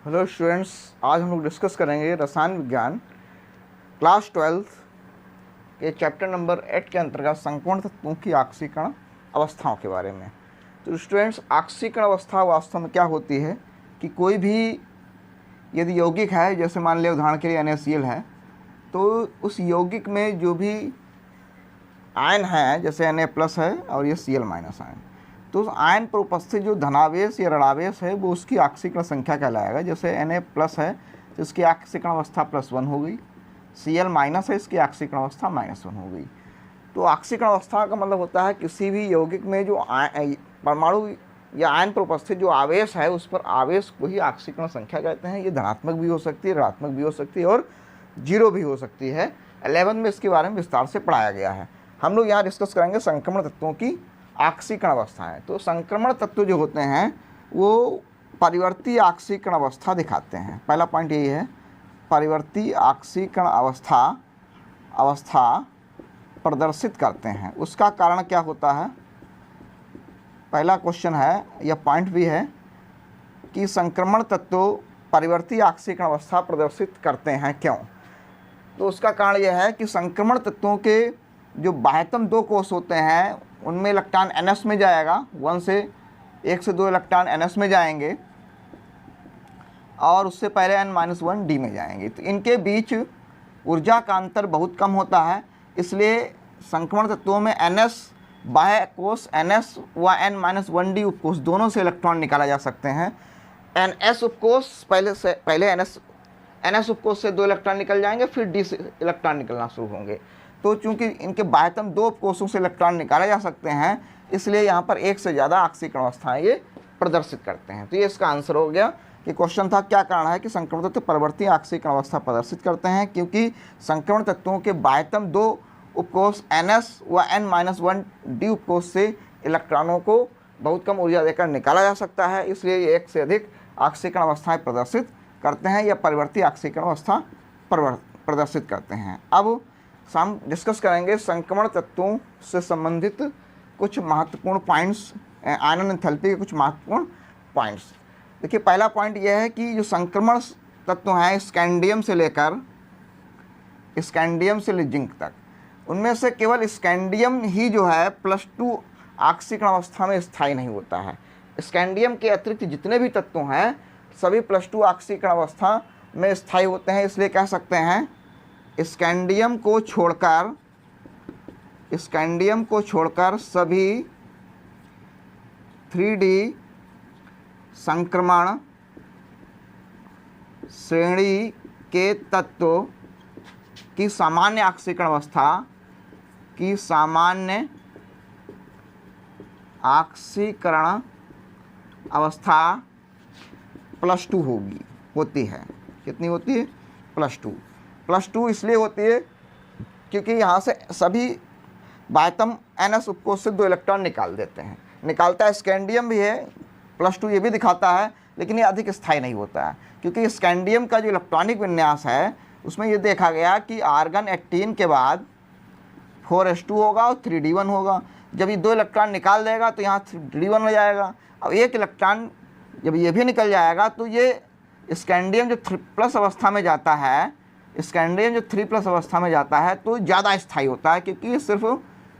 Hello students, आज हम लोग डिस्कस करेंगे रसायन विज्ञान क्लास 12 के चैप्टर नंबर 8 के अंतर्गत संक्रमण तत्वों की आक्सीकरण अवस्थाओं के बारे में। तो स्टूडेंट्स, आक्सीकरण अवस्था वास्तव में क्या होती है कि कोई भी यदि यौगिक है, जैसे मान लिया उदाहरण के लिए NaCl है, तो उस यौगिक में जो भी आयन है, जैसे Na+ है और ये Cl- आयन, तो उस आयन पर उपस्थित जो धनावेश या ऋणावेश है वो उसकी आक्सीकरण संख्या कहलाएगा। जैसे Na+ है तो इसकी आक्सीकरण अवस्था +1 हो गई, Cl- है, इसकी आक्सीकरण अवस्था -1 हो गई। तो आक्सीकरण अवस्था का मतलब होता है किसी भी यौगिक में जो परमाणु या आयन पर उपस्थित जो आवेश है उस पर आवेश को ही आक्सीकरण संख्या कहते हैं। ये धनात्मक भी हो सकती है, ऋणात्मक भी हो सकती है और 0 भी हो सकती है। 11 में इसके बारे में विस्तार से पढ़ाया गया है। हम लोग यहाँ डिस्कस करेंगे संक्रमण तत्वों की आक्सीकरण अवस्थाएं। तो संक्रमण तत्व जो होते हैं वो परिवर्ती आक्सीकरण अवस्था दिखाते हैं। पहला पॉइंट यही है, परिवर्ती आक्सीकरण अवस्था प्रदर्शित करते हैं। उसका कारण क्या होता है? पहला क्वेश्चन है या पॉइंट भी है कि संक्रमण तत्व परिवर्ती आक्सीकरण अवस्था प्रदर्शित करते हैं, क्यों? तो उसका कारण यह है कि संक्रमण तत्वों के जो बाह्यतम 2 कोष होते हैं उनमें इलेक्ट्रॉन NS में जाएगा, 1 से 2 इलेक्ट्रॉन NS में जाएंगे और उससे पहले N-1 D में जाएंगे। तो इनके बीच ऊर्जा का अंतर बहुत कम होता है, इसलिए संक्रमण तत्वों में NS बाह्य कोष NS व N-1 D उपकोष दोनों से इलेक्ट्रॉन निकाला जा सकते हैं। NS उपकोष पहले NS उपकोष से 2 इलेक्ट्रॉन निकल जाएंगे, फिर D से इलेक्ट्रॉन निकलना शुरू होंगे। तो चूंकि इनके बाह्यतम 2 उपकोषों से इलेक्ट्रॉन निकाले जा सकते हैं, इसलिए यहाँ पर एक से ज़्यादा आक्सीकरण अवस्थाएं ये प्रदर्शित करते हैं। तो ये इसका आंसर हो गया कि क्वेश्चन था क्या कारण है कि संक्रमण तत्व परिवर्ती आक्सीकरण अवस्था प्रदर्शित करते हैं, क्योंकि संक्रमण तत्वों के बाह्यतम 2 उपकोष NS व N-1 D उपकोष से इलेक्ट्रॉनों को बहुत कम ऊर्जा देकर निकाला जा सकता है, इसलिए ये एक से अधिक आक्सीकरण अवस्थाएं प्रदर्शित करते हैं या परिवर्ती आक्सीकरण अवस्था प्रदर्शित करते हैं। अब हम डिस्कस करेंगे संक्रमण तत्वों से संबंधित कुछ महत्वपूर्ण पॉइंट्स, आयनन एंथैल्पी के कुछ महत्वपूर्ण पॉइंट्स। देखिए, पहला पॉइंट यह है कि जो संक्रमण तत्व हैं स्कैंडियम से जिंक तक, उनमें से केवल स्कैंडियम ही जो है +2 आक्सीकरण अवस्था में स्थायी नहीं होता है। स्कैंडियम के अतिरिक्त जितने भी तत्व हैं सभी +2 आक्सीकरण अवस्था में स्थायी होते हैं, इसलिए कह सकते हैं स्कैंडियम को छोड़कर सभी 3D संक्रमण श्रेणी के तत्व की सामान्य आक्सीकरण अवस्था +2 होती है। कितनी होती है? +2 इसलिए होती है क्योंकि यहाँ से सभी बाह्यतम NS उपकोष से 2 इलेक्ट्रॉन निकालता है। स्कैंडियम भी है, +2 ये भी दिखाता है, लेकिन ये अधिक स्थायी नहीं होता है, क्योंकि स्कैंडियम का जो इलेक्ट्रॉनिक विन्यास है उसमें ये देखा गया कि आर्गन 18 के बाद 4s2 होगा और 3d1 होगा। जब ये 2 इलेक्ट्रॉन निकाल देगा तो यहाँ 3d1 हो जाएगा। अब एक इलेक्ट्रॉन जब ये भी निकल जाएगा तो ये स्कैंडियम जो 3+ अवस्था में जाता है, तो ज़्यादा स्थायी होता है, क्योंकि ये सिर्फ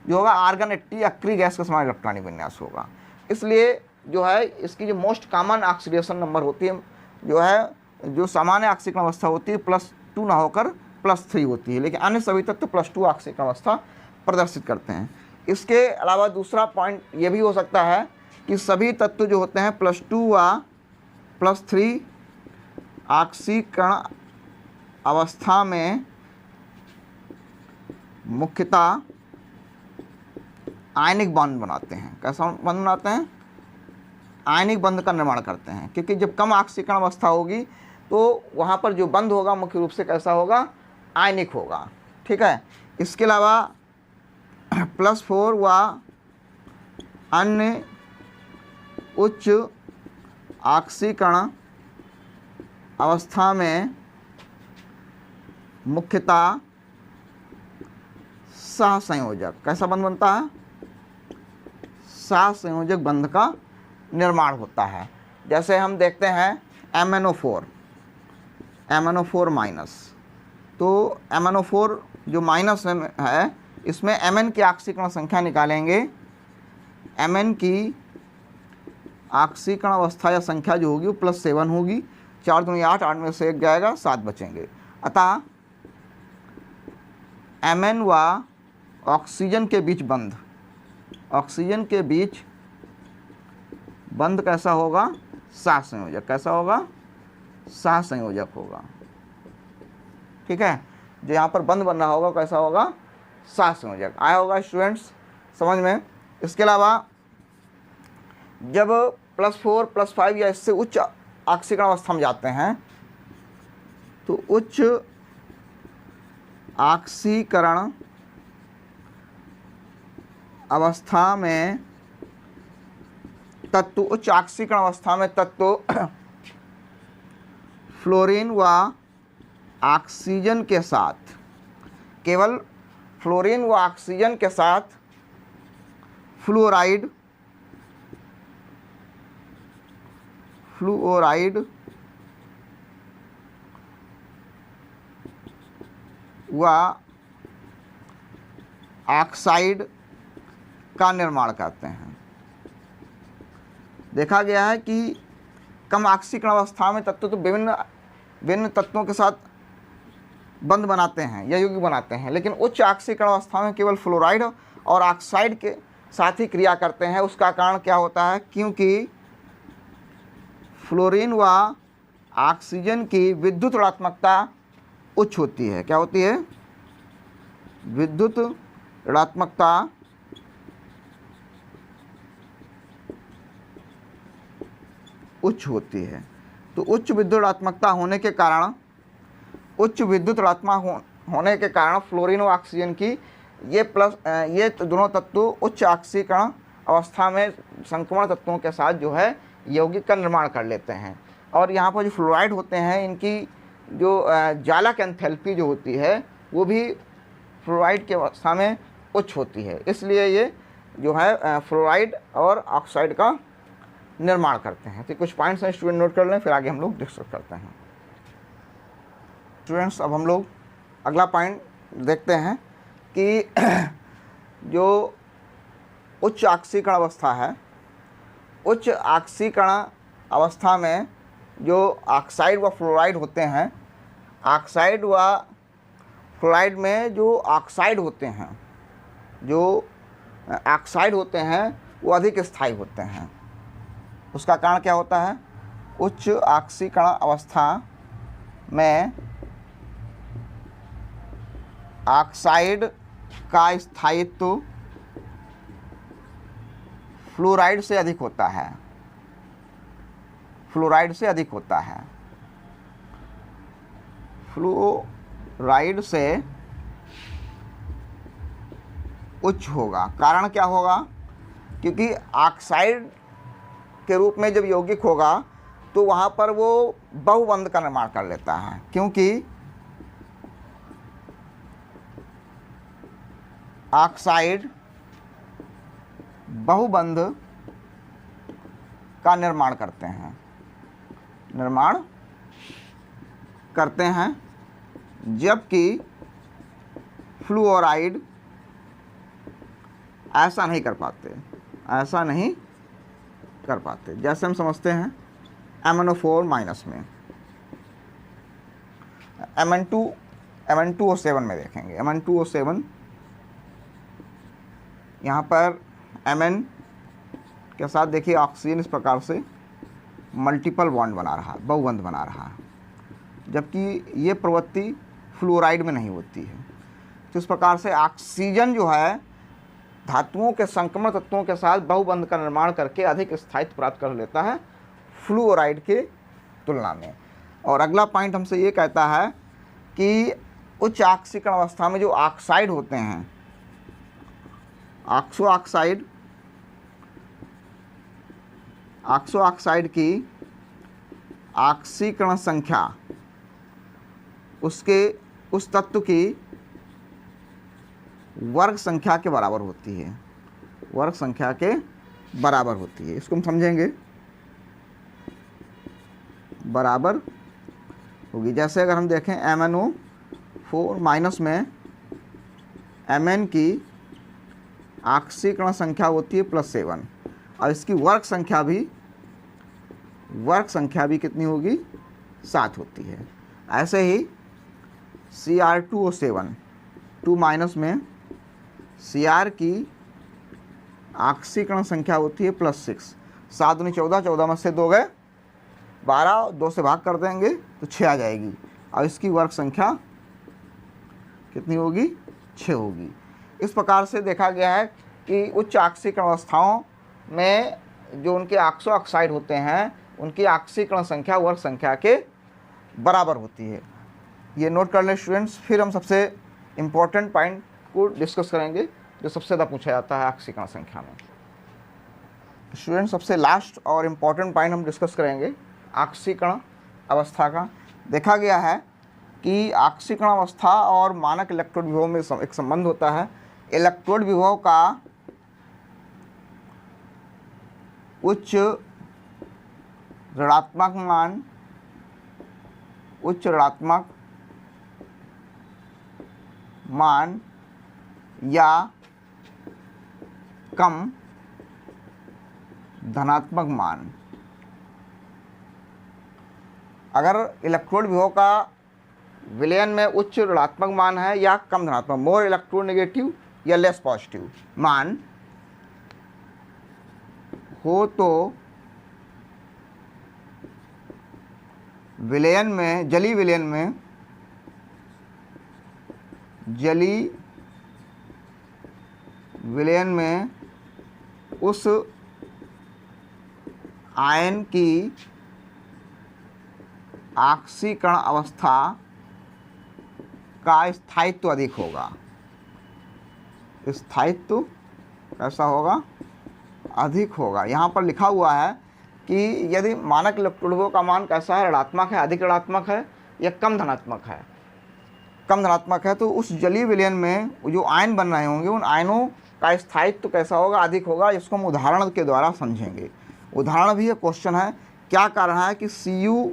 जो होगा आर्गन 80 अक्रिय गैस का समान इलेक्ट्रॉनिक विन्यास होगा। इसलिए जो है इसकी जो मोस्ट कॉमन ऑक्सीडेशन नंबर होती है, जो सामान्य आक्सीकरण अवस्था होती है +2 ना होकर +3 होती है, लेकिन अन्य सभी तत्व +2 आक्सीकरण अवस्था प्रदर्शित करते हैं। इसके अलावा दूसरा पॉइंट ये भी हो सकता है कि सभी तत्व जो होते हैं +2 व +3 आक्सीकरण अवस्था में मुख्यतः आयनिक बंध बनाते हैं। कैसा बंध बनाते हैं? आयनिक बंध का निर्माण करते हैं, क्योंकि जब कम आक्सीकरण अवस्था होगी तो वहाँ पर जो बंध होगा मुख्य रूप से कैसा होगा? आयनिक होगा। ठीक है। इसके अलावा +4 व अन्य उच्च आक्सीकरण अवस्था में मुख्यतः सहसंयोजक, कैसा बंध बनता है? सहसंयोजक बंध का निर्माण होता है। जैसे हम देखते हैं MnO4 माइनस। तो MnO4 जो माइनस है, इसमें Mn की ऑक्सीकरण संख्या निकालेंगे। Mn की ऑक्सीकरण अवस्था या संख्या जो होगी वो +7 होगी। 4 दूनी 8, 8 में से 1 जाएगा, 7 बचेंगे। अतः Mn व ऑक्सीजन के बीच बंध, ऑक्सीजन के बीच बंध कैसा होगा? सहसंयोजक। कैसा होगा? सहसंयोजक होगा। ठीक है, जो यहाँ पर बंध बन रहा होगा कैसा होगा? सहसंयोजक। आया होगा स्टूडेंट्स समझ में। इसके अलावा जब +4 +5 या इससे उच्च ऑक्सीकरण अवस्था में जाते हैं तो उच्च ऑक्सीकरण अवस्था में तत्व, उच्च ऑक्सीकरण अवस्था में तत्व फ्लोरीन व ऑक्सीजन के साथ, केवल फ्लोरीन व ऑक्सीजन के साथ फ्लोराइड व ऑक्साइड का निर्माण करते हैं। देखा गया है कि कम ऑक्सीकरण अवस्था में तत्व तो विभिन्न तत्वों के साथ बंध बनाते हैं या यौगिक बनाते हैं, लेकिन उच्च ऑक्सीकरण अवस्था में केवल फ्लोराइड और ऑक्साइड के साथ ही क्रिया करते हैं। उसका कारण क्या होता है? क्योंकि फ्लोरीन व ऑक्सीजन की विद्युत ऋणात्मकता उच्च होती है। क्या होती है? विद्युत ऋणात्मकता उच्च होती है। तो उच्च विद्युत ऋणात्मकता होने के कारण, होने के कारण फ्लोरीन और ऑक्सीजन की ये दोनों तत्व उच्च ऑक्सीकरण अवस्था में संक्रमण तत्वों के साथ जो है यौगिक का निर्माण कर लेते हैं। और यहाँ पर जो फ्लोराइड होते हैं, इनकी जो जालक एंथैल्पी जो होती है वो भी फ्लोराइड की अवस्था में उच्च होती है। इसलिए ये जो है फ्लोराइड और ऑक्साइड का निर्माण करते हैं। तो कुछ पॉइंट्स हैं स्टूडेंट, नोट कर लें, फिर आगे हम लोग डिस्कस करते हैं। स्टूडेंट्स अब हम लोग अगला पॉइंट देखते हैं कि जो उच्च ऑक्सीकरण अवस्था है, उच्च ऑक्सीकरण अवस्था में जो ऑक्साइड व फ्लोराइड होते हैं, ऑक्साइड व फ्लोराइड में जो ऑक्साइड होते हैं, वो अधिक स्थायी होते हैं। उसका कारण क्या होता है? उच्च ऑक्सीकरण अवस्था में ऑक्साइड का स्थायित्व फ्लोराइड से अधिक होता है। फ्लोराइड से उच्च होगा। कारण क्या होगा? क्योंकि ऑक्साइड के रूप में जब यौगिक होगा तो वहाँ पर वो बहुबंध का निर्माण कर लेता है, क्योंकि ऑक्साइड बहुबंध का निर्माण करते हैं, जबकि फ्लोराइड ऐसा नहीं कर पाते। जैसे हम समझते हैं MnO4 माइनस में, Mn2O7 में देखेंगे। Mn2O7 यहाँ पर Mn के साथ देखिए ऑक्सीजन इस प्रकार से मल्टीपल बॉन्ड बना रहा है, बहुबंध बना रहा है, जबकि ये प्रवृत्ति फ्लोराइड में नहीं होती है। तो इस प्रकार से ऑक्सीजन जो है धातुओं के संक्रमण तत्वों के साथ बहुबंध का निर्माण करके अधिक स्थायित्व प्राप्त कर लेता है फ्लोराइड के तुलना में। और अगला पॉइंट हमसे ये कहता है कि उच्च ऑक्सीकरण अवस्था में जो ऑक्साइड होते हैं, ऑक्सो ऑक्साइड की ऑक्सीकरण संख्या उस तत्व की वर्ग संख्या के बराबर होती है। इसको हम समझेंगे। बराबर होगी। जैसे अगर हम देखें MnO4 माइनस में Mn की ऑक्सीकरण संख्या होती है +7 और इसकी वर्ग संख्या भी कितनी होगी, 7 होती है। ऐसे ही Cr2O7 2 माइनस में Cr की ऑक्सीकरण संख्या होती है +6। 7 दूनी 14, 14 में से 2 गए 12, 2 से भाग कर देंगे तो 6 आ जाएगी और इसकी वर्ग संख्या कितनी होगी, 6 होगी। इस प्रकार से देखा गया है कि उच्च ऑक्सीकरण अवस्थाओं में जो उनके ऑक्सो ऑक्साइड होते हैं उनकी ऑक्सीकरण संख्या वर्ग संख्या के बराबर होती है। ये नोट कर लें स्टूडेंट्स। फिर हम सबसे इम्पोर्टेंट पॉइंट को डिस्कस करेंगे जो सबसे ज़्यादा पूछा जाता है ऑक्सीकरण संख्या में। स्टूडेंट्स सबसे लास्ट और इम्पॉर्टेंट पॉइंट हम डिस्कस करेंगे ऑक्सीकरण अवस्था का। देखा गया है कि ऑक्सीकरण अवस्था और मानक इलेक्ट्रोड विभव में एक संबंध होता है। इलेक्ट्रोड विभव का उच्च ऋणात्मक मान या कम धनात्मक मान, अगर इलेक्ट्रोड विभव का विलयन में उच्च ऋणात्मक मान है या कम धनात्मक, मोर इलेक्ट्रोनेगेटिव या लेस पॉजिटिव मान हो तो विलयन में जली विलयन में उस आयन की ऑक्सीकरण अवस्था का स्थायित्व अधिक होगा। स्थायित्व कैसा होगा, अधिक होगा। यहाँ पर लिखा हुआ है कि यदि मानक इलेक्ट्रोड का मान कैसा है, ऋणात्मक है, अधिक ऋणात्मक है या कम धनात्मक है, तो उस जलीय विलयन में जो आयन बन रहे होंगे उन आयनों का स्थायित्व कैसा होगा, अधिक होगा। इसको हम उदाहरण के द्वारा समझेंगे। उदाहरण भी ये क्वेश्चन है, क्या कारण है कि Cu+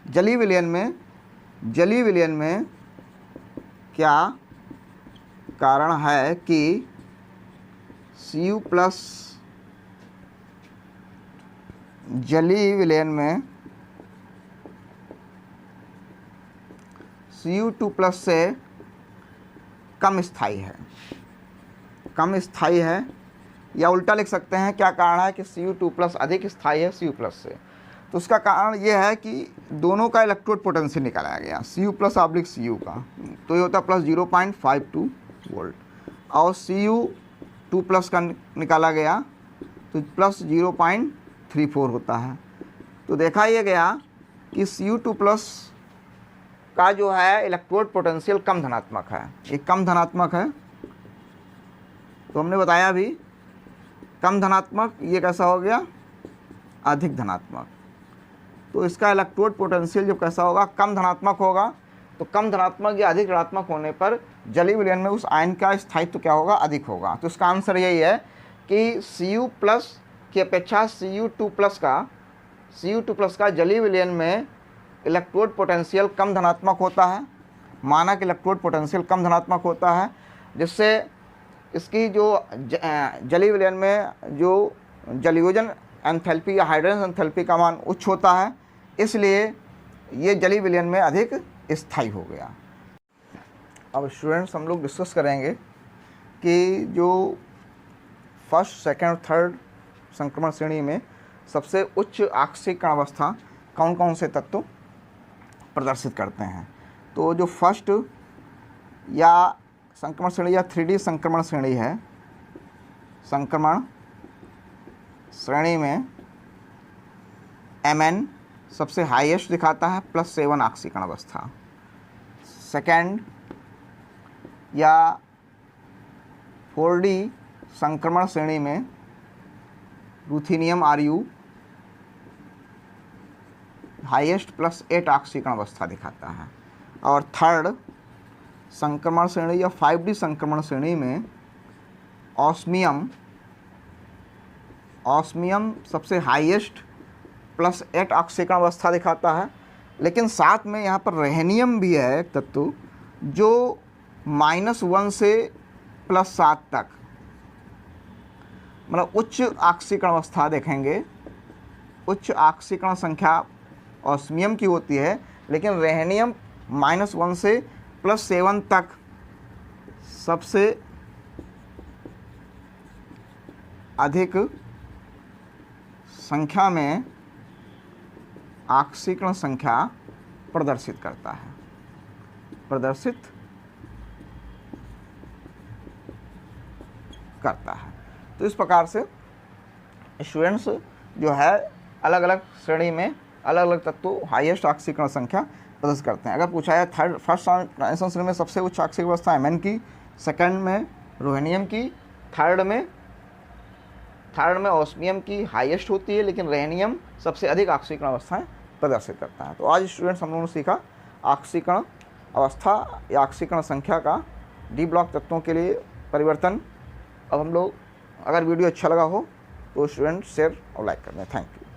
जलीय विलयन में क्या कारण है कि Cu+ जलीय विलयन में Cu2+ से कम स्थायी है, या उल्टा लिख सकते हैं क्या कारण है कि Cu2+ अधिक स्थायी है Cu+ से। तो उसका कारण ये है कि दोनों का इलेक्ट्रोड पोटेंशियल निकाला गया, Cu+ Cu का, तो ये होता है +0.52 वोल्ट, और Cu2+ का निकाला गया तो +0.34 होता है। तो देखा ये गया कि Cu2+ का जो है इलेक्ट्रोड पोटेंशियल कम धनात्मक है, ये कम धनात्मक है। तो हमने बताया भी कम धनात्मक, ये कैसा हो गया, अधिक धनात्मक। तो इसका इलेक्ट्रोड पोटेंशियल जब कैसा होगा, कम धनात्मक होगा, तो कम धनात्मक या अधिक ऋणात्मक होने पर जलीय विलयन में उस आयन का स्थायित्व क्या होगा, अधिक होगा। तो इसका आंसर यही है कि Cu+ की अपेक्षा Cu2+ का जलीय विलयन में इलेक्ट्रोड पोटेंशियल कम धनात्मक होता है, मानक इलेक्ट्रोड पोटेंशियल कम धनात्मक होता है, जिससे इसकी जो जलीय विलयन में जो जलयोजन एंथैल्पी या हाइड्रोजन एंथैल्पी का मान उच्च होता है, इसलिए ये जलीय विलयन में अधिक स्थायी हो गया। अब स्टूडेंट्स हम लोग डिस्कस करेंगे कि जो फर्स्ट, सेकंड और थर्ड संक्रमण श्रेणी में सबसे उच्च ऑक्सीकरण अवस्था कौन कौन से तत्व प्रदर्शित करते हैं। तो जो फर्स्ट या संक्रमण श्रेणी या 3D संक्रमण श्रेणी है, संक्रमण श्रेणी में Mn सबसे हाईएस्ट दिखाता है +7 ऑक्सीकरण अवस्था। सेकेंड या 4D संक्रमण श्रेणी में रूथेनियम Ru हाईएस्ट +8 ऑक्सीकरण अवस्था दिखाता है। और थर्ड संक्रमण श्रेणी या 5D संक्रमण श्रेणी में ऑस्मियम सबसे हाईएस्ट +8 ऑक्सीकरण अवस्था दिखाता है, लेकिन साथ में यहाँ पर रेहनियम भी है एक तत्व जो -1 से +7 तक, मतलब उच्च ऑक्सीकरण अवस्था देखेंगे। उच्च ऑक्सीकरण संख्या ऑस्मियम की होती है, लेकिन रेहनियम -1 से +7 तक सबसे अधिक संख्या में ऑक्सीकरण संख्या प्रदर्शित करता है, तो इस प्रकार से स्टूडेंट्स जो है अलग अलग श्रेणी में अलग अलग तत्वों हाईएस्ट ऑक्सीकरण संख्या प्रदर्शित करते हैं। अगर पूछा है फर्स्ट ट्रांजिशन श्रेणी में सबसे उच्च ऑक्सीकरण अवस्था एमएन की, सेकंड में रोहेनियम की, थर्ड में ऑस्मियम की हाईएस्ट होती है, लेकिन रेहनियम सबसे अधिक ऑक्सीकरण अवस्थाएं प्रदर्शित करता है। तो आज स्टूडेंट्स हम लोगों ने सीखा ऑक्सीकरण अवस्था या ऑक्सीकरण संख्या का डी ब्लॉक तत्वों के लिए परिवर्तन। अब हम लोग, अगर वीडियो अच्छा लगा हो तो स्टूडेंट शेयर और लाइक कर दें। Thank you.